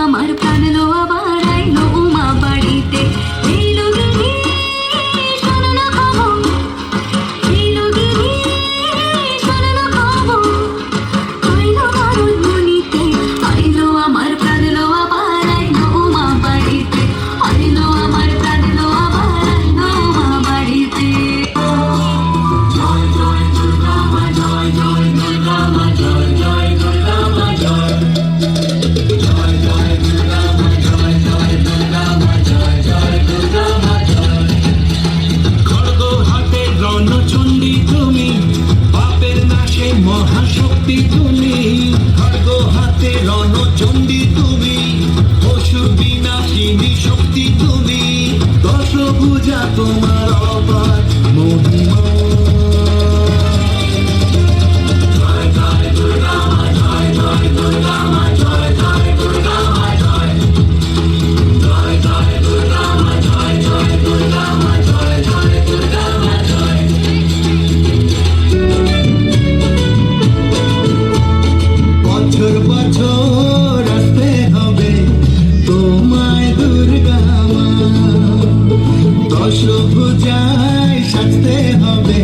আমার প্রাণ লো আবার আইলো মা বাড়িতে। এই লগিনী শোনো না খবর, এই লগিনী শোনো না খবর, আইলো দারুণ মনিতে, আইলো আমার প্রাণ লো আবার আইলো মা বাড়িতে, আইলো আমার প্রাণ লো আবার আইলো মা বাড়িতে। জয় জয় দুর্গা মা, জয় জয় দুর্গা মা, জয় জয় দুর্গা মা, জয়। রণচণ্ডী তুমি, পাপের নাশে মহাশক্তি তুমি। খড়গ হাতে রণচণ্ডী তুমি, অসুর বিনাশিনী শক্তি তুমি। দশভুজা তোমার অপার মহিমা। জয় জয় দুর্গা মা, জয় জয় দুর্গা মা, জয় জয় দুর্গা মা, জয়। জয় জয় দুর্গা মা, জয় জয় দুর্গা মা, জয় জয় দুর্গা মা, জয়। বছর বছর আসতে হবে তোমায় দুর্গা মা, দশভুজায় সাজতে হবে